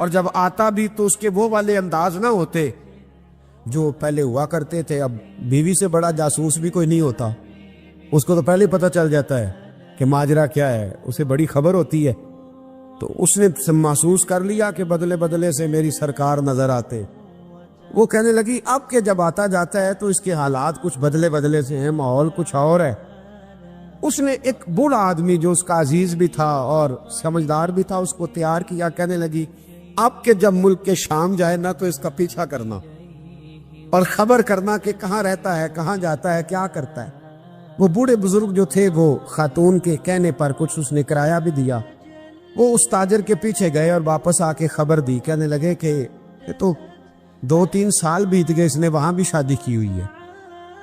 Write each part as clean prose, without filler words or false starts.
اور جب آتا بھی تو اس کے وہ والے انداز نہ ہوتے جو پہلے ہوا کرتے تھے. اب بیوی سے بڑا جاسوس بھی کوئی نہیں ہوتا, اس کو تو پہلے پتہ چل جاتا ہے کہ ماجرا کیا ہے, اسے بڑی خبر ہوتی ہے. تو اس نے محسوس کر لیا کہ بدلے بدلے سے میری سرکار نظر آتے. وہ کہنے لگی اب کہ جب آتا جاتا ہے تو اس کے حالات کچھ بدلے بدلے سے ہیں, ماحول کچھ اور ہے. اس نے ایک بوڑھا آدمی جو اس کا عزیز بھی تھا اور سمجھدار بھی تھا اس کو تیار کیا. کہنے لگی اب کہ جب ملک کے شام جائے نا تو اس کا پیچھا کرنا اور خبر کرنا کہ کہاں رہتا ہے, کہاں جاتا ہے, کیا کرتا ہے. وہ بوڑھے بزرگ جو تھے وہ خاتون کے کہنے پر کچھ اس نے کرایہ بھی دیا. وہ اس تاجر کے پیچھے گئے اور واپس آ کے خبر دی. کہنے لگے کہ یہ تو 2-3 سال بیت گئے, اس نے وہاں بھی شادی کی ہوئی ہے,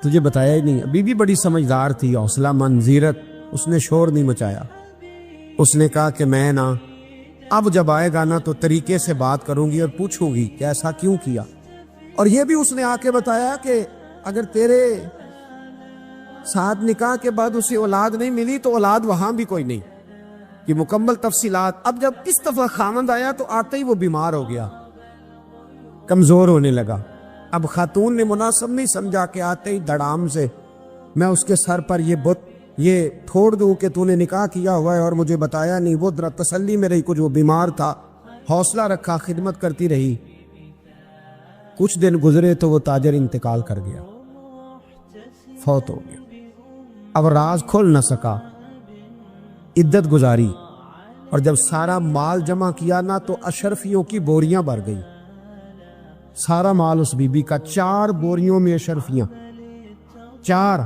تجھے بتایا ہی نہیں. ابھی بھی بڑی سمجھدار تھی, حوصلہ مند, زیرک. اس نے شور نہیں مچایا. اس نے کہا کہ میں نا اب جب آئے گا نا تو طریقے سے بات کروں گی اور پوچھوں گی کہ ایسا کیوں کیا. اور یہ بھی اس نے آ کے بتایا کہ اگر تیرے ساتھ نکاح کے بعد اسے اولاد نہیں ملی تو اولاد وہاں بھی کوئی نہیں. یہ مکمل تفصیلات. اب جب اس دفعہ خامند آیا تو آتے ہی وہ بیمار ہو گیا, کمزور ہونے لگا. اب خاتون نے مناسب نہیں سمجھا کہ آتے ہی دڑام سے میں اس کے سر پر یہ تھوڑ دوں کہ تو نے نکاح کیا ہوا ہے اور مجھے بتایا نہیں. وہ ذرا تسلی میں رہی, کچھ وہ بیمار تھا, حوصلہ رکھا, خدمت کرتی رہی. کچھ دن گزرے تو وہ تاجر انتقال کر گیا, فوت ہو گیا. اب راز کھول نہ سکا, عدت گزاری, اور جب سارا مال جمع کیا نا تو اشرفیوں کی بوریاں بھر گئی. سارا مال اس بی بی کا, 4 بوریوں میں اشرفیاں, 4.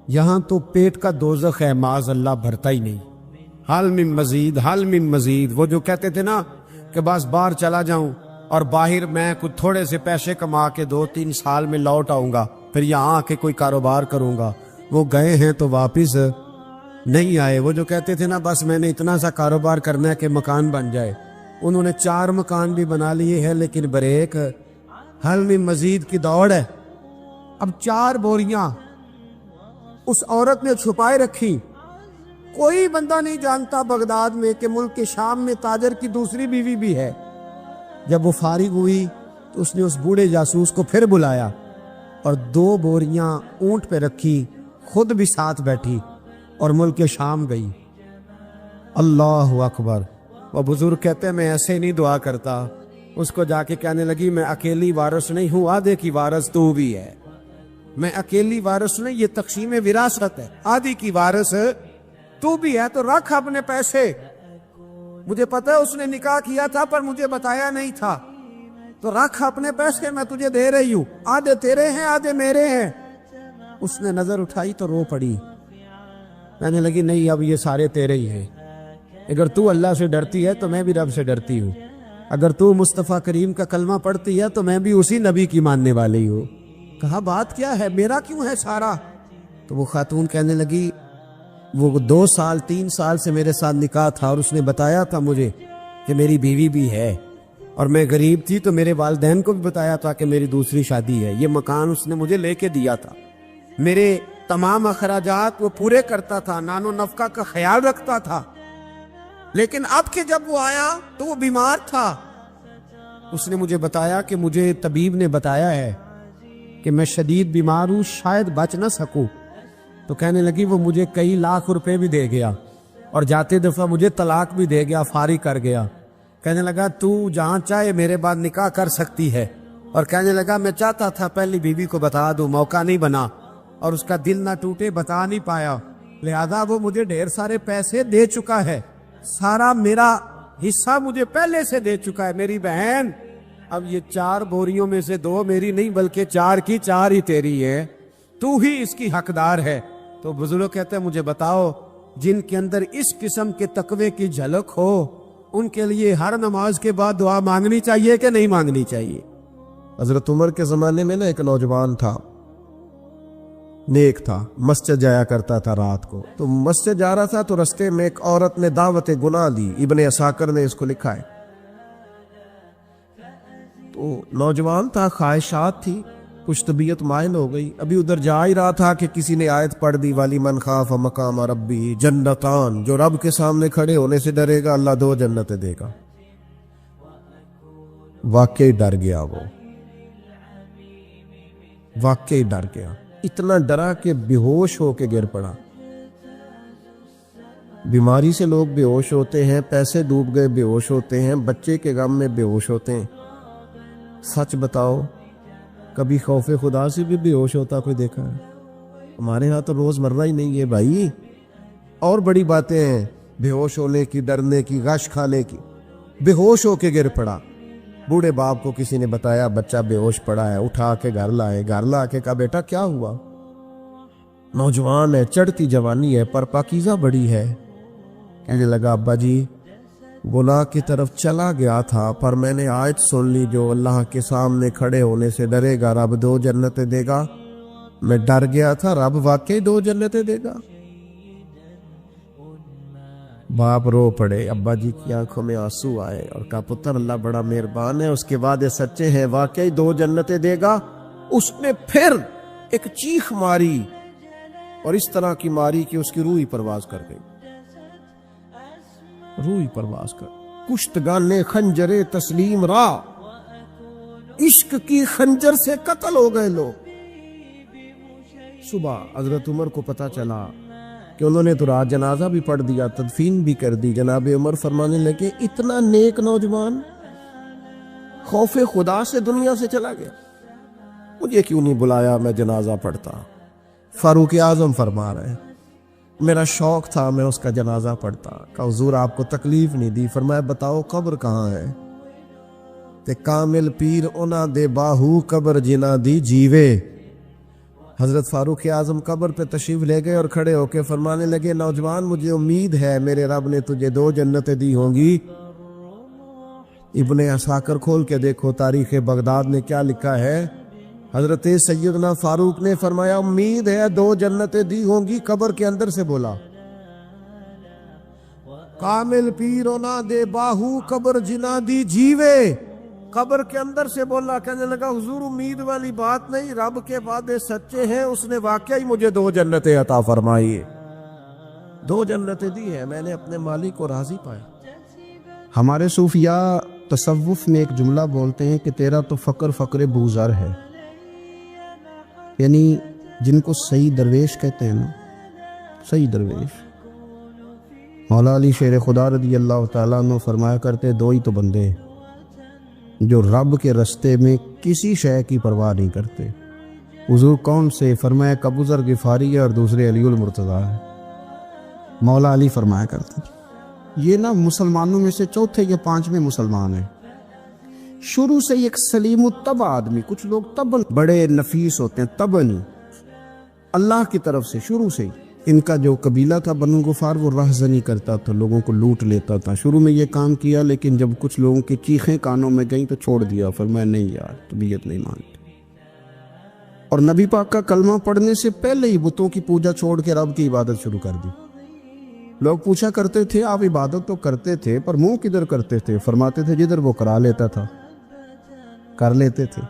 یہاں تو پیٹ کا دوزخ ہے, معاذ اللہ, بھرتا ہی نہیں. حل من مزید, حل من مزید. وہ جو کہتے تھے نا کہ بس باہر چلا جاؤں اور باہر میں کچھ تھوڑے سے پیسے کما کے 2-3 سال میں لوٹ آؤں گا, پھر یہاں آ کے کوئی کاروبار کروں گا. وہ گئے ہیں تو واپس نہیں آئے. وہ جو کہتے تھے نا بس میں نے اتنا سا کاروبار کرنا ہے کہ مکان بن جائے, انہوں نے 4 مکان بھی بنا لیے ہیں, لیکن بریک حل میں مزید کی دوڑ ہے. اب 4 بوریاں اس عورت نے چھپائے رکھی. کوئی بندہ نہیں جانتا بغداد میں کہ ملک کے شام میں تاجر کی دوسری بیوی بھی ہے. جب وہ فارغ ہوئی تو اس نے اس بوڑھے جاسوس کو پھر بلایا اور 2 بوریاں اونٹ پہ رکھی, خود بھی ساتھ بیٹھی اور ملک شام گئی. اللہ اکبر. وہ بزرگ کہتے ہیں میں ایسے نہیں دعا کرتا. اس کو جا کے کہنے لگی میں اکیلی وارث نہیں ہوں, آدھے کی وارث تو بھی ہے. میں اکیلی وارث نہیں, یہ تقسیم وراثت ہے. آدھی کی وارث تو بھی ہے, تو رکھ اپنے پیسے. مجھے پتا ہے اس نے نکاح کیا تھا پر مجھے بتایا نہیں تھا, تو رکھ اپنے پیسے, میں تجھے دے رہی ہوں. آدھے تیرے ہیں, آدھے میرے ہیں. اس نے نظر اٹھائی تو رو پڑی. کہنے لگی نہیں, اب یہ سارے تیرے ہی ہیں. اگر تو اللہ سے ڈرتی ہے تو میں بھی رب سے ڈرتی ہوں. اگر تو مصطفیٰ کریم کا کلمہ پڑھتی ہے تو میں بھی اسی نبی کی ماننے والی ہوں. کہا بات کیا ہے, میرا کیوں ہے سارا؟ تو وہ خاتون کہنے لگی وہ 2 سال 3 سال سے میرے ساتھ نکاح تھا اور اس نے بتایا تھا مجھے کہ میری بیوی بھی ہے, اور میں غریب تھی تو میرے والدین کو بھی بتایا تھا کہ میری دوسری شادی ہے. یہ مکان اس نے مجھے لے کے دیا تھا, میرے تمام اخراجات وہ پورے کرتا تھا, نان و نفقہ کا خیال رکھتا تھا. لیکن اب کہ جب وہ آیا تو وہ بیمار تھا. اس نے مجھے بتایا کہ مجھے طبیب نے بتایا ہے کہ میں شدید بیمار ہوں, شاید بچ نہ سکوں. تو کہنے لگی وہ مجھے کئی لاکھ روپے بھی دے گیا اور جاتے دفعہ مجھے طلاق بھی دے گیا, فارغ کر گیا. کہنے لگا تو جہاں چاہے میرے بعد نکاح کر سکتی ہے. اور کہنے لگا میں چاہتا تھا پہلی بیوی کو بتا دوں, موقع نہیں بنا اور اس کا دل نہ ٹوٹے, بتا نہیں پایا. لہذا وہ مجھے ڈھیر سارے پیسے دے چکا ہے, سارا میرا حصہ مجھے پہلے سے دے چکا ہے. میری بہن اب یہ 4 بوریوں میں سے 2 میری نہیں بلکہ 4 کی 4 ہی تیری ہے, تو ہی اس کی حقدار ہے. تو بزرگ کہتے ہیں مجھے بتاؤ جن کے اندر اس قسم کے تقوی کی جھلک ہو ان کے لیے ہر نماز کے بعد دعا مانگنی چاہیے کہ نہیں مانگنی چاہیے؟ حضرت عمر کے زمانے میں نا ایک نوجوان تھا, نیک تھا, مسجد جایا کرتا تھا رات کو. تو مسجد جا رہا تھا تو رستے میں ایک عورت نے دعوت گناہ دی. ابن عساکر نے اس کو لکھا ہے. تو نوجوان تھا, خواہشات تھی, کچھ طبیعت مائل ہو گئی. ابھی ادھر جا ہی رہا تھا کہ کسی نے آیت پڑھ دی والی من خاف مقام ربی جنتان, جو رب کے سامنے کھڑے ہونے سے ڈرے گا اللہ 2 جنتیں دے گا. واقعی ڈر گیا، وہ واقعی ڈر گیا، اتنا ڈرا کہ بے ہوش ہو کے گر پڑا۔ بیماری سے لوگ بے ہوش ہوتے ہیں، پیسے ڈوب گئے بے ہوش ہوتے ہیں، بچے کے غم میں بے ہوش ہوتے ہیں۔ سچ بتاؤ، کبھی خوف خدا سے بھی بے ہوش ہوتا کوئی دیکھا ہے؟ ہمارے ہاں تو روز مرہ ہی نہیں ہے بھائی، اور بڑی باتیں ہیں بے ہوش ہونے کی، ڈرنے کی، غش کھانے کی۔ بے ہوش ہو کے گر پڑا، بوڑھے باپ کو کسی نے بتایا بچہ بے ہوش پڑا ہے، اٹھا کے گھر لائے، گھر لا کے کہا بیٹا کیا ہوا؟ نوجوان ہے، چڑھتی جوانی ہے، پر پاکیزہ بڑی ہے۔ کہنے لگا ابا جی گناہ کی طرف چلا گیا تھا، پر میں نے آیت سن لی جو اللہ کے سامنے کھڑے ہونے سے ڈرے گا رب 2 جنتیں دے گا۔ میں ڈر گیا تھا، رب واقعی 2 جنتیں دے گا۔ باپ رو پڑے، ابا جی کی آنکھوں میں آنسو آئے اور کہا پتر اللہ بڑا مہربان ہے، اس کے وعدے سچے ہیں، واقعی 2 جنتیں دے گا۔ اس نے پھر ایک چیخ ماری اور اس طرح کی ماری کہ اس کی روح ہی پرواز کر گئی، روح ہی پرواز کر۔ کشتگانے خنجر تسلیم را، عشق کی خنجر سے قتل ہو گئے لوگ۔ صبح حضرت عمر کو پتا چلا کہ انہوں نے تو رات جنازہ بھی پڑھ دیا، تدفین بھی کر دی۔ جناب عمر فرمانے لگے اتنا نیک نوجوان خوف خدا سے دنیا سے چلا گیا، مجھے کیوں نہیں بلایا، میں جنازہ پڑھتا۔ فاروق اعظم فرما رہے ہیں میرا شوق تھا میں اس کا جنازہ پڑھتا۔ کہ حضور آپ کو تکلیف نہیں دی؟ فرمایا بتاؤ قبر کہاں ہے؟ تے کامل پیر اونا دے باہو قبر جنا دی جیوے۔ حضرت فاروق اعظم قبر پہ تشریف لے گئے اور کھڑے ہو کے فرمانے لگے نوجوان مجھے امید ہے میرے رب نے تجھے 2 جنتیں دی ہوں گی۔ ابن عساکر کھول کے دیکھو تاریخ بغداد نے کیا لکھا ہے۔ حضرت سیدنا فاروق نے فرمایا امید ہے 2 جنتیں دی ہوں گی، قبر کے اندر سے بولا کامل پیرونا دے باہو قبر جنا دی جیوے، قبر کے اندر سے بولا۔ کہنے لگا حضور امید والی بات نہیں، رب کے وعدے سچے ہیں، اس نے واقعی مجھے 2 جنتیں عطا فرمائی، 2 جنتیں دی ہیں، میں نے اپنے مالک کو راضی پایا۔ ہمارے صوفیاء تصوف میں ایک جملہ بولتے ہیں کہ تیرا تو فقر فقر بوزر ہے، یعنی جن کو صحیح درویش کہتے ہیں نا، صحیح درویش۔ مولا علی شیر خدا رضی اللہ تعالیٰ عنہ فرمایا کرتے 2 ہی تو بندے ہیں جو رب کے رستے میں کسی شے کی پرواہ نہیں کرتے۔ حضور کون سے؟ فرمایا ابو ذر غفاری ہے اور دوسرے علی المرتضیٰ ہے۔ مولا علی فرمایا کرتے یہ نا مسلمانوں میں سے 4 یا 5ویں مسلمان ہیں، شروع سے ایک سلیم الطبع آدمی، کچھ لوگ طبعاً بڑے نفیس ہوتے ہیں، طبعاً اللہ کی طرف سے شروع سے ہی۔ ان کا جو قبیلہ تھا بنو غفار وہ رہزنی کرتا تھا، لوگوں کو لوٹ لیتا تھا۔ شروع میں یہ کام کیا لیکن جب کچھ لوگوں کی چیخیں کانوں میں گئیں تو چھوڑ دیا، فرمایا نہیں یار طبیعت نہیں مانتی۔ اور نبی پاک کا کلمہ پڑھنے سے پہلے ہی بتوں کی پوجا چھوڑ کے رب کی عبادت شروع کر دی۔ لوگ پوچھا کرتے تھے آپ عبادت تو کرتے تھے پر منہ کدھر کرتے تھے؟ فرماتے تھے جدھر وہ کرا لیتا تھا کر لیتے تھے۔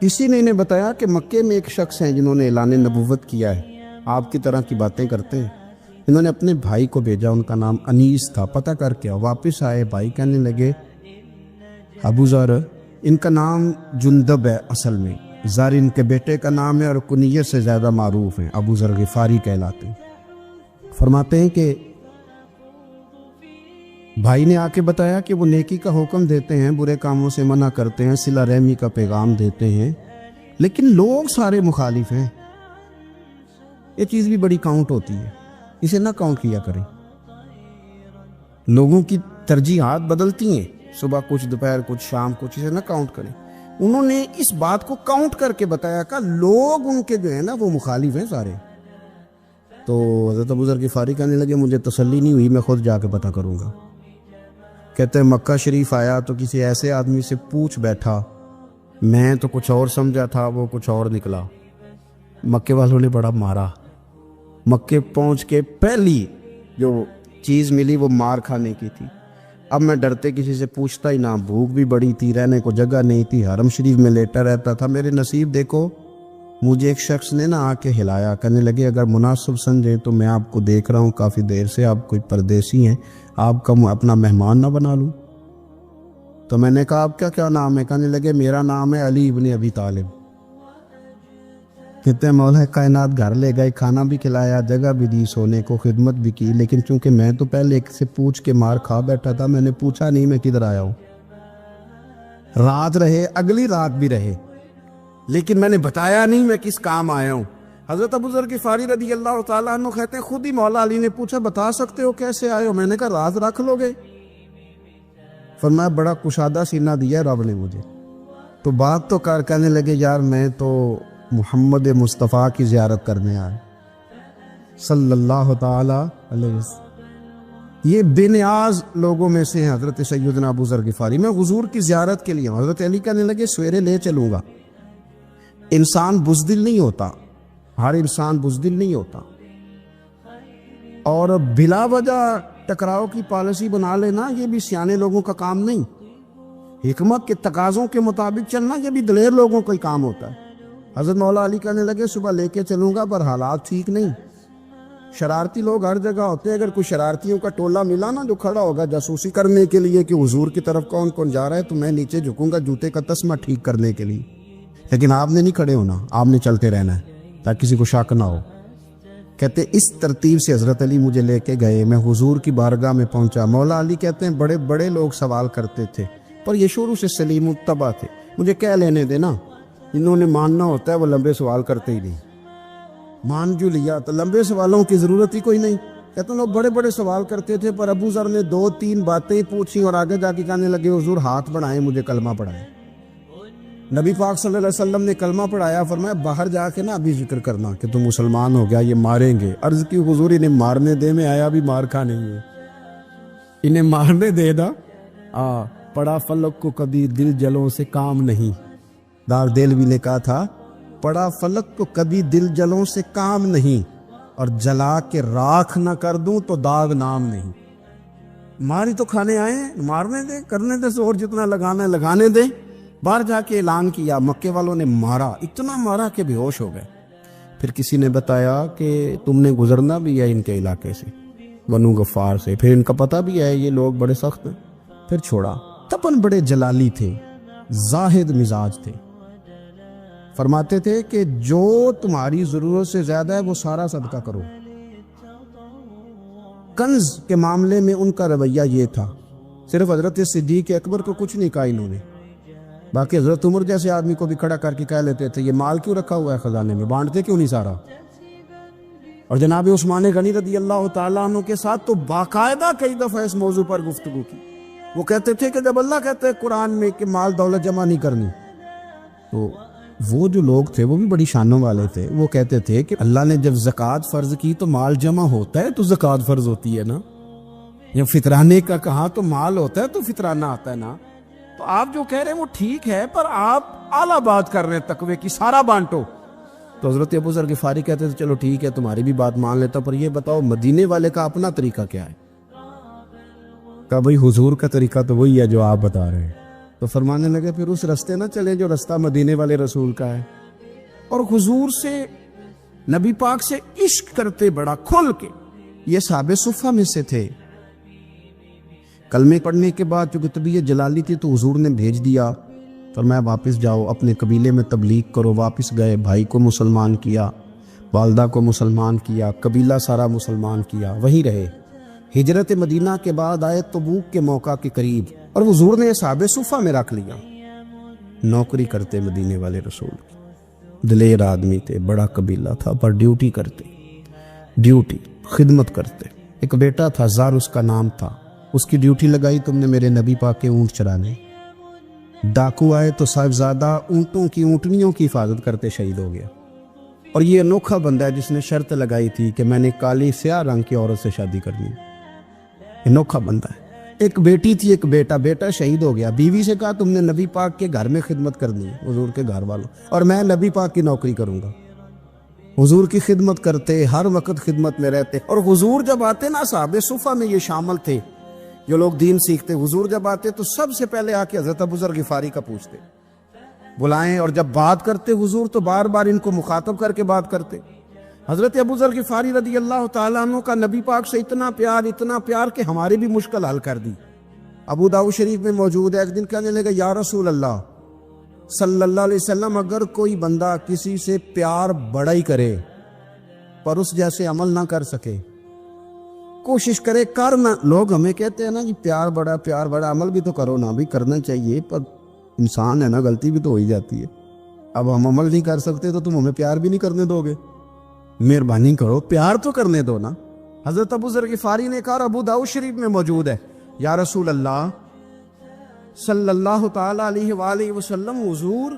اسی نے انہیں بتایا کہ مکے میں ایک شخص ہیں جنہوں نے اعلان نبوت کیا ہے، آپ کی طرح کی باتیں کرتے ہیں۔ انہوں نے اپنے بھائی کو بھیجا، ان کا نام انیس تھا، پتہ کر کے واپس آئے، بھائی کہنے لگے ابو ذر، ان کا نام جندب ہے اصل میں، ذر ان کے بیٹے کا نام ہے اور کنیت سے زیادہ معروف ہیں، ابو ذر غفاری کہلاتے ہیں۔ فرماتے ہیں کہ بھائی نے آ کے بتایا کہ وہ نیکی کا حکم دیتے ہیں، برے کاموں سے منع کرتے ہیں، صلہ رحمی کا پیغام دیتے ہیں، لیکن لوگ سارے مخالف ہیں۔ یہ چیز بھی بڑی کاؤنٹ ہوتی ہے، اسے نہ کاؤنٹ کیا کریں۔ لوگوں کی ترجیحات بدلتی ہیں، صبح کچھ، دوپہر کچھ، شام کچھ، اسے نہ کاؤنٹ کریں۔ انہوں نے اس بات کو کاؤنٹ کر کے بتایا کہ لوگ ان کے جو ہے نا وہ مخالف ہیں سارے۔ تو حضرت ابو ذر غفاری کہنے لگے مجھے تسلی نہیں ہوئی، میں خود جا کے پتہ کروں گا۔ کہتے ہیں مکہ شریف آیا تو کسی ایسے آدمی سے پوچھ بیٹھا، میں تو کچھ اور سمجھا تھا، وہ کچھ اور نکلا۔ مکے والوں نے بڑا مارا، مکے پہنچ کے پہلی جو چیز ملی وہ مار کھانے کی تھی۔ اب میں ڈرتے کسی سے پوچھتا ہی نہ، بھوک بھی بڑی تھی، رہنے کو جگہ نہیں تھی، حرم شریف میں لیٹا رہتا تھا۔ میرے نصیب دیکھو، مجھے ایک شخص نے آ کے ہلایا، کہنے لگے اگر مناسب سمجھے تو میں آپ کو دیکھ رہا ہوں کافی دیر سے، آپ کوئی پردیسی ہیں، آپ کا اپنا مہمان نہ بنا لوں۔ تو میں نے کہا آپ کا کیا نام ہے؟ کہنے لگے میرا نام ہے علی ابن ابی طالب۔ کہتے ہیں مولا کائنات گھر لے گئے، کھانا بھی کھلایا، جگہ بھی دی، سونے کو خدمت بھی کی، لیکن چونکہ میں تو پہلے ایک سے پوچھ کے مار کھا بیٹھا تھا، میں نے پوچھا نہیں میں کدھر آیا ہوں۔ رات رہے، اگلی رات بھی رہے، لیکن میں نے بتایا نہیں میں کس کام آیا ہوں۔ حضرت ابو ذر غفاری رضی اللہ تعالیٰ عنہ کہتے ہیں خود ہی مولا علی نے پوچھا بتا سکتے ہو کیسے آئے ہو؟ میں نے کہا راز رکھ لو گے؟ فرمایا بڑا کشادہ سینہ دیا رب نے مجھے۔ تو بات تو کہنے لگے یار میں تو محمد مصطفیٰ کی زیارت کرنے آئے صلی اللہ تعالی علیہ وسلم۔ یہ بے نیاز لوگوں میں سے ہیں حضرت سیدنا ابو ذر غفاری۔ میں حضور کی زیارت کے لیے ہوں۔ حضرت علی کہنے لگے سویرے لے چلوں گا۔ انسان بزدل نہیں ہوتا، ہر انسان بزدل نہیں ہوتا، اور بلا وجہ ٹکراؤ کی پالیسی بنا لینا یہ بھی سیانے لوگوں کا کام نہیں۔ حکمت کے تقاضوں کے مطابق چلنا یہ بھی دلیر لوگوں کا ہی کام ہوتا ہے۔ حضرت مولا علی کہنے لگے صبح لے کے چلوں گا، پر حالات ٹھیک نہیں، شرارتی لوگ ہر جگہ ہوتے ہیں۔ اگر کوئی شرارتیوں کا ٹولہ ملا نا جو کھڑا ہوگا جاسوسی کرنے کے لیے کہ حضور کی طرف کون کون جا رہا ہے، تو میں نیچے جھکوں گا جوتے کا تسمہ ٹھیک کرنے کے لیے، لیکن آپ نے نہیں کھڑے ہونا، آپ نے چلتے رہنا ہے تاکہ کسی کو شک نہ ہو۔ کہتے اس ترتیب سے حضرت علی مجھے لے کے گئے، میں حضور کی بارگاہ میں پہنچا۔ مولا علی کہتے ہیں بڑے بڑے لوگ سوال کرتے تھے، پر یہ شروع سے سلیم الطبع تھے، مجھے کہہ لینے دینا، جنہوں نے ماننا ہوتا ہے وہ لمبے سوال کرتے ہی نہیں۔ مان جو لیا تو لمبے سوالوں کی ضرورت ہی کوئی نہیں۔ کہتے ہیں لوگ بڑے بڑے سوال کرتے تھے، پر ابو ذر نے 2-3 باتیں پوچھی اور آگے جا کے کہنے لگے حضور ہاتھ بڑھائیں مجھے کلمہ پڑھائیں۔ نبی پاک صلی اللہ علیہ وسلم نے کلمہ پڑھایا، فرمایا باہر جا کے نا ابھی ذکر کرنا کہ تم مسلمان ہو گیا، یہ ماریں گے۔ عرض کی حضور انہیں مارنے دے، میں آیا بھی مار کھانے ہے، انہیں مارنے دے دا۔ پڑا فلک کو کبھی دل جلوں سے کام نہیں، دار دل بھی نے کہا تھا پڑا فلک کو کبھی دل جلوں سے کام نہیں، اور جلا کے راکھ نہ کر دوں تو داغ نام نہیں۔ ماری تو کھانے آئے ہیں، مارنے دے، کرنے دے زور جتنا لگانا ہے لگانے دے۔ باہر جا کے اعلان کیا، مکے والوں نے مارا، اتنا مارا کہ بے ہوش ہو گئے۔ پھر کسی نے بتایا کہ تم نے گزرنا بھی ہے ان کے علاقے سے، بنو غفار سے، پھر ان کا پتہ بھی ہے یہ لوگ بڑے سخت ہیں۔ پھر چھوڑا۔ تپن بڑے جلالی تھے، زاہد مزاج تھے، فرماتے تھے کہ جو تمہاری ضرورت سے زیادہ ہے وہ سارا صدقہ کرو۔ کنز کے معاملے میں ان کا رویہ یہ تھا، صرف حضرت صدیق اکبر کو کچھ نہیں کہا انہوں نے، باقی حضرت عمر جیسے آدمی کو بھی کھڑا کر کے کہہ لیتے تھے یہ مال کیوں رکھا ہوا ہے خزانے میں، بانٹتے کیوں نہیں سارا۔ اور جناب عثمان غنی رضی اللہ تعالیٰ عنہ کے ساتھ تو باقاعدہ کئی دفعہ اس موضوع پر گفتگو کی۔ وہ کہتے تھے کہ جب اللہ کہتے ہیں قرآن میں کہ مال دولت جمع نہیں کرنی، تو وہ جو لوگ تھے وہ بھی بڑی شانوں والے تھے، وہ کہتے تھے کہ اللہ نے جب زکوٰۃ فرض کی تو مال جمع ہوتا ہے تو زکوٰۃ فرض ہوتی ہے نا، جب فطرانے کا کہا تو مال ہوتا ہے تو فطرانہ آتا ہے نا۔ تو آپ جو کہہ رہے ہیں وہ ٹھیک ہے، پر آپ اعلیٰ بات کر رہے ہیں تقوی کی، سارا بانٹو۔ تو حضرت ابو ذر غفاری کہتے تھے چلو ٹھیک ہے تمہاری بھی بات مان لیتا، پر یہ بتاؤ مدینے والے کا اپنا طریقہ کیا ہے؟ کہا بھئی حضور کا طریقہ تو وہی ہے جو آپ بتا رہے ہیں۔ تو فرمانے لگے پھر اس رستے نہ چلے جو رستہ مدینے والے رسول کا ہے، اور حضور سے، نبی پاک سے عشق کرتے بڑا کھل کے۔ یہ صحابہ صفہ میں سے تھے۔ کلمے پڑھنے کے بعد چونکہ طبیعت جلالی تھی تو حضور نے بھیج دیا، فرمایا واپس جاؤ اپنے قبیلے میں تبلیغ کرو۔ واپس گئے، بھائی کو مسلمان کیا، والدہ کو مسلمان کیا، قبیلہ سارا مسلمان کیا، وہیں رہے۔ ہجرت مدینہ کے بعد آئے تبوک کے موقع کے قریب، اور حضور نے صحابہ صفہ میں رکھ لیا۔ نوکری کرتے مدینے والے رسول کی، دلیر آدمی تھے، بڑا قبیلہ تھا، پر ڈیوٹی کرتے، ڈیوٹی خدمت کرتے۔ ایک بیٹا تھا زار اس کا نام تھا، اس کی ڈیوٹی لگائی تم نے میرے نبی پاک کے اونٹ چرانے۔ ڈاکو آئے تو صاحبزادہ اونٹوں کی، اونٹنیوں کی حفاظت کرتے شہید ہو گیا۔ اور یہ انوکھا بندہ ہے جس نے شرط لگائی تھی کہ میں نے کالی سیاہ رنگ کی عورت سے شادی کرنی، انوکھا بندہ ہے۔ ایک بیٹی تھی، ایک بیٹا، بیٹا شہید ہو گیا۔ بیوی سے کہا تم نے نبی پاک کے گھر میں خدمت کرنی ہے، حضور کے گھر والوں، اور میں نبی پاک کی نوکری کروں گا۔ حضور کی خدمت کرتے، ہر وقت خدمت میں رہتے۔ اور حضور جب آتے نا، صحابہ صفہ میں یہ شامل تھے جو لوگ دین سیکھتے، حضور جب آتے تو سب سے پہلے آ کے حضرت ابو ذر غفاری کا پوچھتے، بلائیں، اور جب بات کرتے حضور تو بار بار ان کو مخاطب کر کے بات کرتے۔ حضرت ابو ذر غفاری رضی اللہ تعالیٰ عنہ کا نبی پاک سے اتنا پیار کہ ہماری بھی مشکل حل کر دی۔ ابو داؤد شریف میں موجود ہے، ایک دن کہنے لگا یا رسول اللہ صلی اللہ علیہ وسلم، اگر کوئی بندہ کسی سے پیار بڑا ہی کرے پر اس جیسے عمل نہ کر سکے، کوشش کرے کرنا، لوگ ہمیں کہتے ہیں نا جی پیار بڑا، عمل بھی تو کرو نا، بھی کرنا چاہیے، پر انسان ہے نا، غلطی بھی تو ہو ہی جاتی ہے۔ اب ہم عمل نہیں کر سکتے تو تم ہمیں پیار بھی نہیں کرنے دو گے، مہربانی کرو پیار تو کرنے دو نا۔ حضرت ابو ذر غفاری نے کہا، ابو داؤد شریف میں موجود ہے، یا رسول اللہ صلی اللہ تعالی علیہ وآلہ وسلم، حضور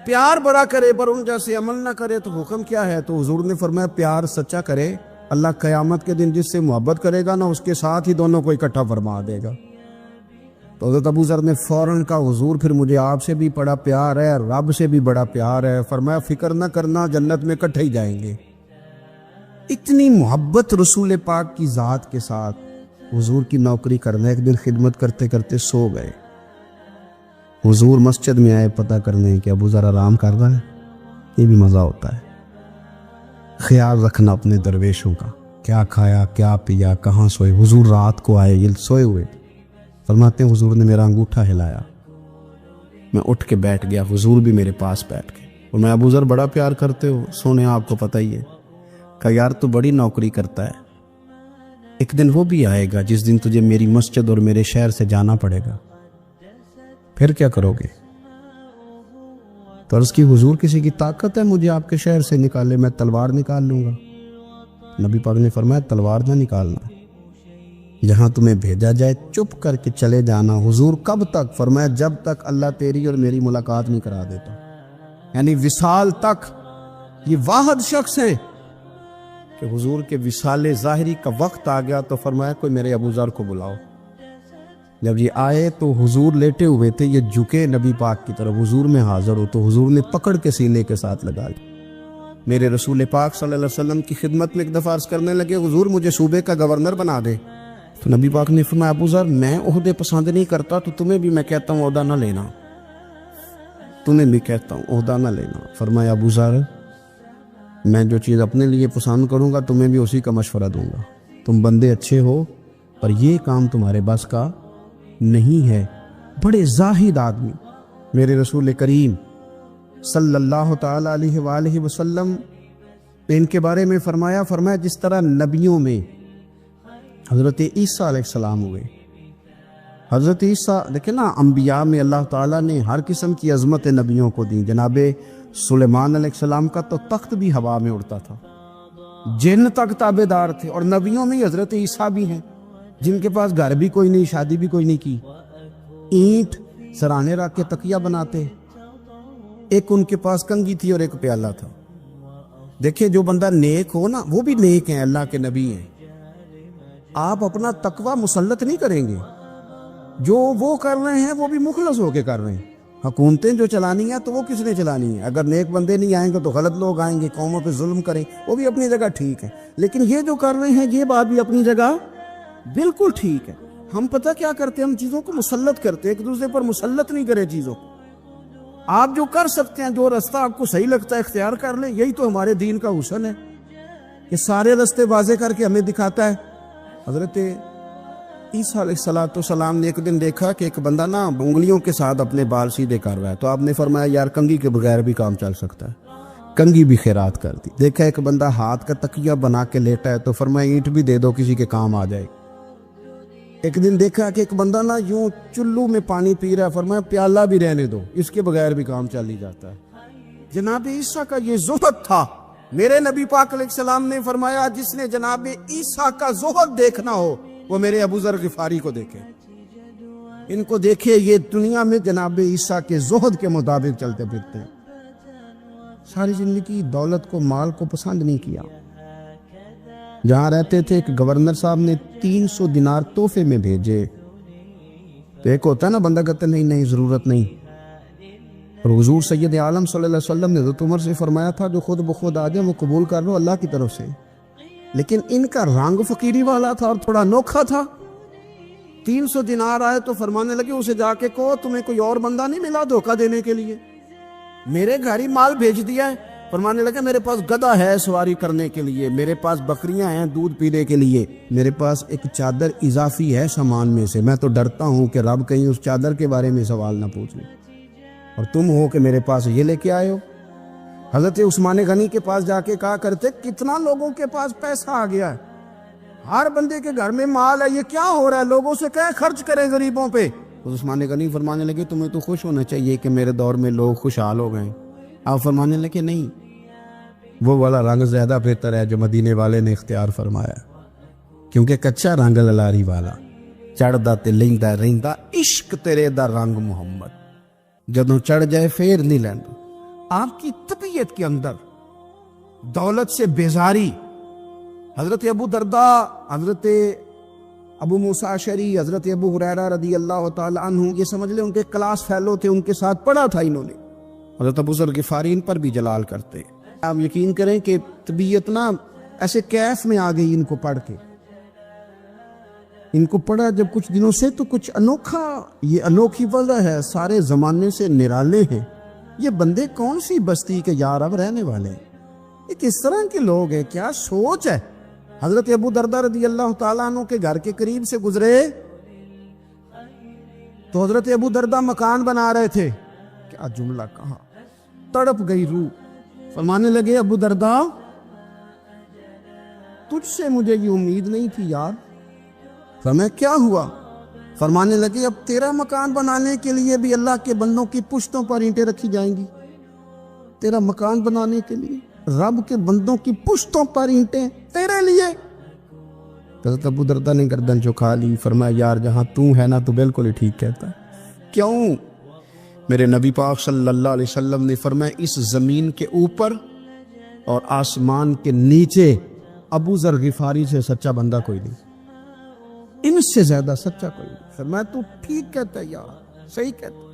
پیار بڑا کرے پر ان جیسے عمل نہ کرے تو حکم کیا ہے؟ تو حضور نے فرمایا پیار سچا کرے، اللہ قیامت کے دن جس سے محبت کرے گا نا اس کے ساتھ ہی دونوں کو اکٹھا فرما دے گا۔ تو حضرت ابو ذر نے فوراً کہا، حضور پھر مجھے آپ سے بھی بڑا پیار ہے، رب سے بھی بڑا پیار ہے۔ فرمایا فکر نہ کرنا، جنت میں اکٹھے ہی جائیں گے۔ اتنی محبت رسول پاک کی ذات کے ساتھ، حضور کی نوکری کرنا، ایک دن خدمت کرتے کرتے سو گئے۔ حضور مسجد میں آئے پتہ کرنے کہ ابو ذر آرام کر رہا ہے، یہ بھی مزہ ہوتا ہے۔ خیال رکھنا اپنے درویشوں کا، کیا کھایا کیا پیا کہاں سوئے۔ حضور رات کو آئے، یہ سوئے ہوئے، فرماتے ہیں حضور نے میرا انگوٹھا ہلایا، میں اٹھ کے بیٹھ گیا، حضور بھی میرے پاس بیٹھ گئے، اور میں ابو ذر بڑا پیار کرتے ہو، سونے آپ کو پتہ ہی ہے۔ کہا یار تو بڑی نوکری کرتا ہے، ایک دن وہ بھی آئے گا جس دن تجھے میری مسجد اور میرے شہر سے جانا پڑے گا، پھر کیا کرو گے؟ تو عرض کی حضور کسی کی طاقت ہے مجھے آپ کے شہر سے نکالے؟ میں تلوار نکال لوں گا۔ نبی پاک نے فرمایا تلوار نہ نکالنا، جہاں تمہیں بھیجا جائے چپ کر کے چلے جانا۔ حضور کب تک؟ فرمایا جب تک اللہ تیری اور میری ملاقات نہیں کرا دیتا، یعنی وصال تک۔ یہ واحد شخص ہیں کہ حضور کے وصال ظاہری کا وقت آ گیا تو فرمایا کوئی میرے ابو ذر کو بلاؤ۔ جب یہ آئے تو حضور لیٹے ہوئے تھے، یہ جھکے نبی پاک کی طرف، حضور میں حاضر ہو تو حضور نے پکڑ کے سینے کے ساتھ لگا لی۔ میرے رسول پاک صلی اللہ علیہ وسلم کی خدمت میں ایک دفعہ عرض کرنے لگے، حضور مجھے صوبے کا گورنر بنا دے۔ تو نبی پاک نے فرمایا ابو ذر میں عہدے پسند نہیں کرتا، تو تمہیں بھی میں کہتا ہوں عہدہ نہ لینا، تمہیں بھی کہتا ہوں عہدہ نہ لینا۔ فرمایا ابو ذر میں جو چیز اپنے لیے پسند کروں گا تمہیں بھی اسی کا مشورہ دوں گا، تم بندے اچھے ہو پر یہ کام تمہارے بس کا نہیں ہے۔ بڑے زاہد آدمی میرے رسول کریم صلی اللہ تعالی علیہ وآلہ وسلم نے ان کے بارے میں فرمایا جس طرح نبیوں میں حضرت عیسیٰ علیہ السلام ہوئے، حضرت عیسیٰ دیکھیں نا، انبیاء میں اللہ تعالیٰ نے ہر قسم کی عظمت نبیوں کو دی۔ جناب سلیمان علیہ السلام کا تو تخت بھی ہوا میں اڑتا تھا، جن تک تابع دار تھے، اور نبیوں میں حضرت عیسیٰ بھی ہیں جن کے پاس گھر بھی کوئی نہیں، شادی بھی کوئی نہیں کی، اینٹ سرانے رکھ کے تکیہ بناتے، ایک ان کے پاس کنگھی تھی اور ایک پیالہ تھا۔ دیکھیں جو بندہ نیک ہو نا وہ بھی نیک ہیں، اللہ کے نبی ہیں۔ آپ اپنا تقوی مسلط نہیں کریں گے، جو وہ کر رہے ہیں وہ بھی مخلص ہو کے کر رہے ہیں۔ حکومتیں جو چلانی ہیں تو وہ کس نے چلانی ہے؟ اگر نیک بندے نہیں آئیں گے تو غلط لوگ آئیں گے، قوموں پہ ظلم کریں، وہ بھی اپنی جگہ ٹھیک ہے، لیکن یہ جو کر رہے ہیں یہ بات بھی اپنی جگہ بالکل ٹھیک ہے۔ ہم پتہ کیا کرتے ہیں، ہم چیزوں کو مسلط کرتے ہیں، ایک دوسرے پر مسلط نہیں کرے چیزوں کو۔ آپ جو کر سکتے ہیں، جو رستہ آپ کو صحیح لگتا ہے اختیار کر لیں، یہی تو ہمارے دین کا حسن ہے، یہ سارے رستے واضح کر کے ہمیں دکھاتا ہے۔ حضرت عیسیٰ علیہ السلام نے ایک دن دیکھا کہ ایک بندہ نا انگلیوں کے ساتھ اپنے بال سیدھے کر رہا ہے، تو آپ نے فرمایا یار کنگھی کے بغیر بھی کام چل سکتا ہے، کنگھی بھی خیرات کر دی۔ دیکھا ایک بندہ ہاتھ کا تکیہ بنا کے لیٹا ہے، تو فرمایا اینٹ بھی دے دو، کسی کے کام آ جائے۔ ایک دن دیکھا کہ ایک بندہ نا یوں چلو میں پانی پی رہا ہے، فرمایا پیالہ بھی رہنے دو، اس کے بغیر بھی کام چل ہی جاتا ہے۔ جناب عیسیٰ کا یہ زہد تھا۔ میرے نبی پاک علیہ السلام نے فرمایا جس نے جناب عیسیٰ کا زہد دیکھنا ہو وہ میرے ابو ذر غفاری کو دیکھے، ان کو دیکھے، یہ دنیا میں جناب عیسیٰ کے زہد کے مطابق چلتے پھرتے ہیں، ساری زندگی دولت کو مال کو پسند نہیں کیا۔ جہاں رہتے تھے ایک گورنر صاحب نے 300 دینار تحفے میں بھیجے، تو ایک ہوتا ہے نا بندہ کہتا ہے نہیں ضرورت نہیں، اور حضور سید عالم صلی اللہ علیہ وسلم نے حضرت عمر سے فرمایا تھا جو خود بخود آ جائے وہ قبول کر لو اللہ کی طرف سے، لیکن ان کا رنگ فقیری والا تھا اور تھوڑا انوکھا تھا۔ 300 دینار آئے تو فرمانے لگے اسے جا کے کہو تمہیں کوئی اور بندہ نہیں ملا دھوکہ دینے کے لیے، میرے گھر ہی مال بھیج دیا ہے، فرمانے لگے میرے پاس گدھا ہے سواری کرنے کے لیے، میرے پاس بکریاں ہیں دودھ پینے کے لیے، میرے پاس ایک چادر اضافی ہے سامان میں سے، میں تو ڈرتا ہوں کہ رب کہیں اس چادر کے بارے میں سوال نہ پوچھ لے، اور تم ہو کہ میرے پاس یہ لے کے آئے ہو۔ حضرت عثمان غنی کے پاس جا کے کہا کرتے کتنا لوگوں کے پاس پیسہ آ گیا ہے، ہر بندے کے گھر میں مال ہے، یہ کیا ہو رہا ہے، لوگوں سے کہیں خرچ کریں غریبوں پہ۔ عثمان غنی فرمانے لگے تمہیں تو خوش ہونا چاہیے کہ میرے دور میں لوگ خوشحال ہو گئے۔ آپ فرمانے لگے نہیں، وہ والا رنگ زیادہ بہتر ہے جو مدینے والے نے اختیار فرمایا، کیونکہ کچا رنگ للاری والا چڑھدا تے لیندا رہندا عشق تیرے دا رنگ محمد، جدوں چڑھ جائے پھر نہیں لیندا۔ آپ کی طبیعت کے اندر دولت سے بیزاری، حضرت ابو درداء، حضرت ابو موسیٰ اشعری، حضرت ابو ہریرہ رضی اللہ تعالی عنہ، یہ سمجھ لیں ان کے کلاس فیلو تھے، ان کے ساتھ پڑھا تھا انہوں نے۔ حضرت ابو ذر غفاری ان پر بھی جلال کرتے۔ آپ یقین کریں کہ طبیعت نا ایسے کیف میں آ گئی ان کو پڑھ کے، ان کو پڑھا جب کچھ دنوں سے تو کچھ انوکھا، یہ انوکھی وجہ ہے، سارے زمانے سے نرالے ہیں، یہ بندے کون سی بستی کے یار اب رہنے والے ہیں، یہ کس طرح کے لوگ ہیں، کیا سوچ ہے۔ حضرت ابو درداء رضی اللہ تعالیٰ عنہ کے گھر کے قریب سے گزرے تو حضرت ابو درداء مکان بنا رہے تھے، کیا جملہ کہا، تڑپ گئی روح۔ فرمانے لگے ابو درداء تجھ سے مجھے یہ امید نہیں تھی یار۔ فرمایا کیا ہوا؟ فرمانے لگے اب تیرا مکان بنانے کے لیے بھی اللہ کے بندوں کی پشتوں پر اینٹیں رکھی جائیں گی، تیرا مکان بنانے کے لیے رب کے بندوں کی پشتوں پر اینٹیں تیرے لیے۔ حضرت ابو درداء نے گردن جھکا لی، فرمایا یار جہاں تو ہے نا تو بالکل ہی ٹھیک کہتا ہے۔ کیوں؟ میرے نبی پاک صلی اللہ علیہ وسلم نے فرمایا اس زمین کے اوپر اور آسمان کے نیچے ابو ذر غفاری سے سچا بندہ کوئی نہیں، ان سے زیادہ سچا کوئی نہیں۔ فرمایا تو ٹھیک کہتا ہے یار، صحیح کہتا ہے۔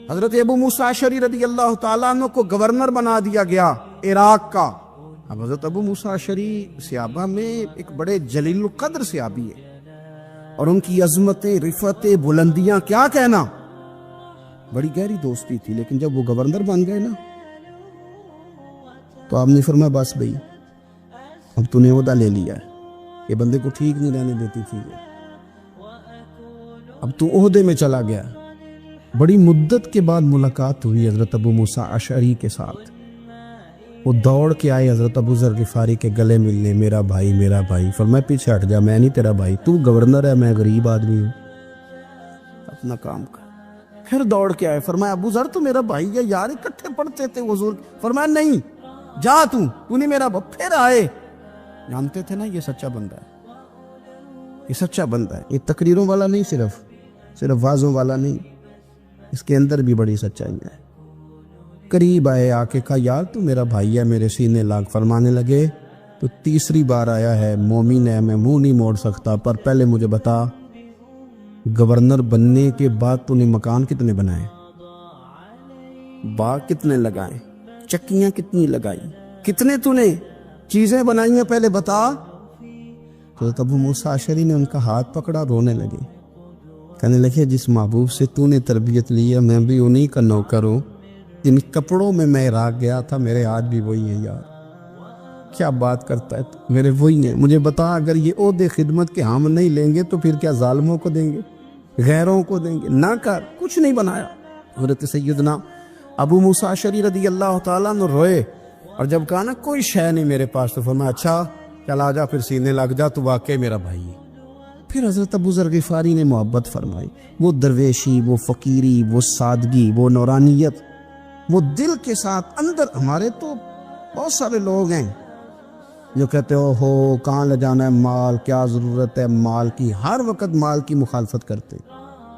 حضرت ابو موسیٰ اشعری رضی اللہ تعالیٰ عنہ کو گورنر بنا دیا گیا عراق کا۔ اب حضرت ابو موسیٰ اشعری صحابہ میں ایک بڑے جلیل القدر صحابی ہے، اور ان کی عظمتیں، رفتیں، بلندیاں کیا کہنا، بڑی گہری دوستی تھی۔ لیکن جب وہ گورنر بن گئے نا تو آپ نے فرمایا بس بھئی اب تو نے عہدہ لے لیا ہے، یہ بندے کو ٹھیک نہیں رہنے دیتی تھی، اب تو عہدے میں چلا گیا۔ بڑی مدت کے بعد ملاقات ہوئی حضرت ابو موسیٰ اشعری کے ساتھ، وہ دوڑ کے آئے حضرت ابو ذر غفاری کے گلے ملنے، میرا بھائی میرا بھائی۔ فرمایا پیچھے ہٹ جا، میں نہیں تیرا بھائی، تو گورنر ہے، میں غریب آدمی ہوں، اپنا کام کر۔ پھر دوڑ کے آئے، فرمایا ابو ذر تو میرا بھائی ہے یار، اکٹھے پڑھتے تھے حضور۔ فرمایا نہیں، جا تو نہیں میرا بھائی۔ پھر آئے، جانتے تھے نا یہ سچا بندہ ہے، یہ سچا بندہ ہے، یہ تقریروں والا نہیں، صرف وعظوں والا نہیں، اس کے اندر بھی بڑی سچائی ہے۔ قریب آئے، آ کے کہا یار تو میرا بھائی ہے، میرے سینے لاگ۔ فرمانے لگے تو تیسری بار آیا ہے، مومن ہے، میں منہ نہیں موڑ سکتا، پر پہلے مجھے بتا گورنر بننے کے بعد تو نے مکان کتنے بنائے، باغ کتنے لگائے، چکیاں کتنی لگائی، کتنے تو نے چیزیں بنائی ہیں، پہلے بتا۔ تو ابو موسیٰ اشعری نے ان کا ہاتھ پکڑا، رونے لگے، کہنے لگے جس محبوب سے تو نے تربیت لی ہے میں بھی انہی کا نوکر ہوں، جن کپڑوں میں میں عراق گیا تھا میرے ہاتھ بھی وہی ہیں یار، کیا بات کرتا ہے تو میرے وہی ہیں۔ مجھے بتا اگر یہ عہدے خدمت کے ہم نہیں لیں گے تو پھر کیا ظالموں کو دیں گے، غیروں کو دیں گے؟ نہ کر، کچھ نہیں بنایا۔ حضرت سیدنا ابو موسیٰ اشعری رضی اللہ تعالیٰ عنہ روئے، اور جب کہا نا کوئی شے نہیں میرے پاس، تو فرمایا اچھا چل آ جا، پھر سینے لگ جا، تو واقعی میرا بھائی ہے۔ پھر حضرت ابو ذر غفاری نے محبت فرمائی، وہ درویشی، وہ فقیری، وہ سادگی، وہ نورانیت، وہ دل کے ساتھ اندر۔ ہمارے تو بہت سارے لوگ ہیں جو کہتے ہو کہاں لے جانا ہے مال، کیا ضرورت ہے مال کی، ہر وقت مال کی مخالفت کرتے،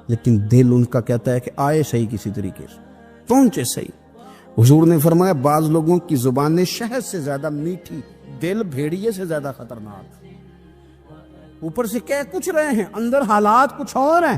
لیکن دل ان کا کہتا ہے کہ آئے صحیح، کسی طریقے سے پہنچے صحیح۔ حضور نے فرمایا بعض لوگوں کی زبانیں شہد سے زیادہ میٹھی، دل بھیڑیے سے زیادہ خطرناک، اوپر سے کہہ کچھ رہے ہیں اندر حالات کچھ اور ہیں۔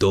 2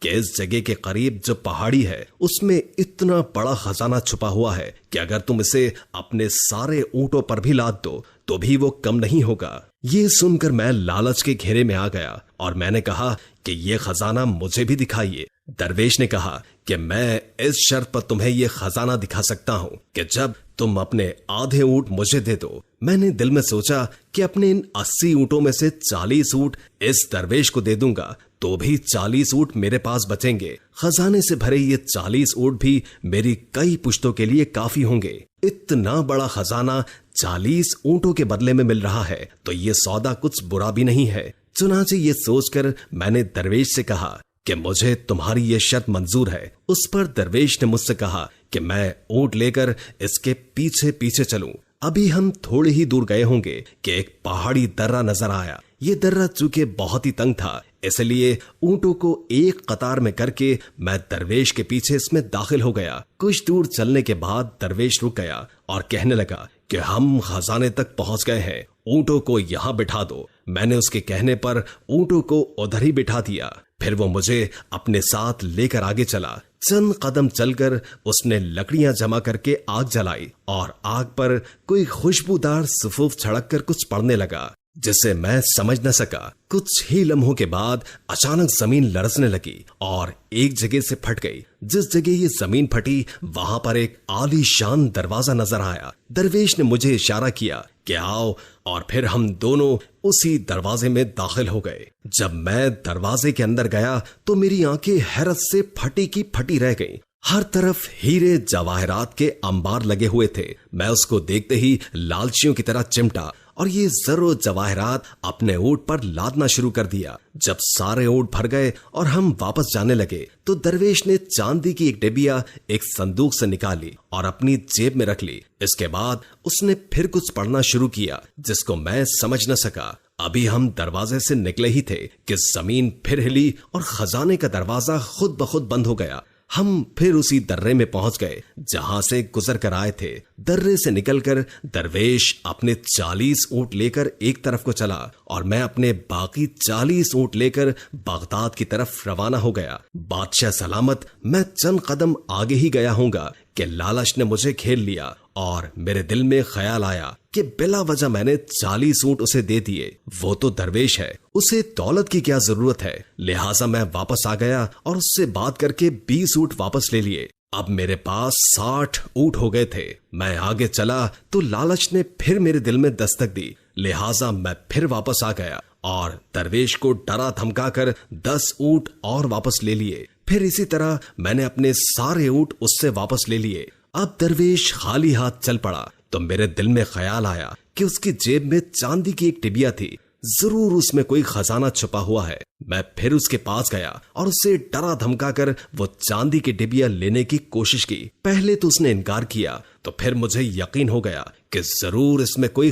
کہ اس جگہ کے قریب جو پہاڑی ہے اس میں اتنا بڑا خزانہ چھپا ہوا ہے کہ اگر تم اسے اپنے سارے اونٹوں پر بھی لاد دو تو بھی وہ کم نہیں ہوگا۔ یہ سن کر میں لالچ کے گھیرے میں آ گیا اور میں نے کہا کہ یہ خزانہ مجھے بھی دکھائیے۔ درویش نے کہا کہ میں اس شرط پر تمہیں یہ خزانہ دکھا سکتا ہوں کہ جب تم اپنے آدھے اونٹ مجھے دے دو۔ میں نے دل میں سوچا کہ اپنے ان 80 اونٹوں میں سے 40 اونٹ اس درویش کو دے دوں گا تو بھی 40 اونٹ میرے پاس بچیں گے۔ خزانے سے بھرے یہ 40 اونٹ بھی میری کئی پشتوں کے لیے کافی ہوں گے۔ اتنا بڑا خزانہ 40 اونٹوں کے بدلے میں مل رہا ہے تو یہ سودا کچھ برا بھی نہیں ہے۔ چنانچہ یہ سوچ کر میں نے درویش سے کہا کہ مجھے تمہاری یہ شرط منظور ہے۔ اس پر درویش نے مجھ سے کہا کہ میں اونٹ لے کر اس کے پیچھے پیچھے چلوں۔ ابھی ہم تھوڑے ہی دور گئے ہوں گے کہ ایک پہاڑی درہ نظر آیا۔ یہ درہ چونکہ بہت ہی تنگ تھا اس لیے اونٹوں کو ایک قطار میں کر کے میں درویش کے پیچھے اس میں داخل ہو گیا۔ کچھ دور چلنے کے بعد درویش رک گیا اور کہنے لگا کہ ہم خزانے تک پہنچ گئے ہیں، اونٹوں کو یہاں بٹھا دو۔ میں نے اس کے کہنے پر اونٹوں کو ادھر ہی بٹھا دیا۔ پھر وہ مجھے اپنے ساتھ لے کر آگے چلا۔ چند قدم چل کر اس نے لکڑیاں جمع کر کے آگ جلائی اور آگ پر کوئی خوشبودار سفوف چھڑک کر کچھ پڑنے لگا جسے میں سمجھ نہ سکا۔ کچھ ہی لمحوں کے بعد اچانک زمین لرزنے لگی اور ایک جگہ سے پھٹ گئی۔ جس جگہ یہ زمین پھٹی وہاں پر ایک عالی شان دروازہ نظر آیا۔ درویش نے مجھے اشارہ کیا کہ آؤ اور پھر ہم دونوں اسی دروازے میں داخل ہو گئے۔ جب میں دروازے کے اندر گیا تو میری آنکھیں حیرت سے پھٹی کی پھٹی رہ گئیں۔ ہر طرف ہیرے جواہرات کے انبار لگے ہوئے تھے۔ میں اس کو دیکھتے ہی لالچیوں کی طرح چمٹا اور یہ زر و جواہرات اپنے اونٹ پر لادنا شروع کر دیا۔ جب سارے اونٹ بھر گئے اور ہم واپس جانے لگے تو درویش نے چاندی کی ایک ڈبیا ایک صندوق سے نکالی اور اپنی جیب میں رکھ لی۔ اس کے بعد اس نے پھر کچھ پڑھنا شروع کیا جس کو میں سمجھ نہ سکا۔ ابھی ہم دروازے سے نکلے ہی تھے کہ زمین پھر ہلی اور خزانے کا دروازہ خود بخود بند ہو گیا۔ ہم پھر اسی درے میں پہنچ گئے جہاں سے گزر کر آئے تھے۔ درے سے نکل کر درویش اپنے 40 اونٹ لے کر ایک طرف کو چلا اور میں اپنے باقی 40 اونٹ لے کر بغداد کی طرف روانہ ہو گیا۔ بادشاہ سلامت میں چند قدم آگے ہی گیا ہوں گا کہ لالچ نے مجھے کھیل لیا اور میرے دل میں خیال آیا کہ بلا وجہ میں نے 40 اونٹ اسے دے دیے۔ وہ تو درویش ہے، اسے دولت کی کیا ضرورت ہے؟ لہٰذا میں واپس آ گیا اور اس سے بات کر کے 20 اونٹ واپس لے لیے۔ اب میرے پاس 60 اونٹ ہو گئے تھے۔ میں آگے چلا تو لالچ نے پھر میرے دل میں دستک دی، لہٰذا میں پھر واپس آ گیا اور درویش کو ڈرا دھمکا کر 10 اونٹ اور واپس لے لیے۔ پھر اسی طرح میں نے اپنے سارے اونٹ اس سے واپس لے لیے۔ اب درویش خالی ہاتھ چل پڑا تو میرے دل میں خیال آیا کہ اس کی جیب میں چاندی کی ایک ٹبیا تھی، ضرور اس میں کوئی خزانہ چھپا ہوا ہے۔ میں پھر اس کے پاس گیا اور اسے ڈرا دھمکا کر وہ چاندی کی ڈبیا لینے کی کوشش کی۔ پہلے تو اس نے انکار کیا تو پھر مجھے یقین ہو گیا کہ ضرور اس میں کوئی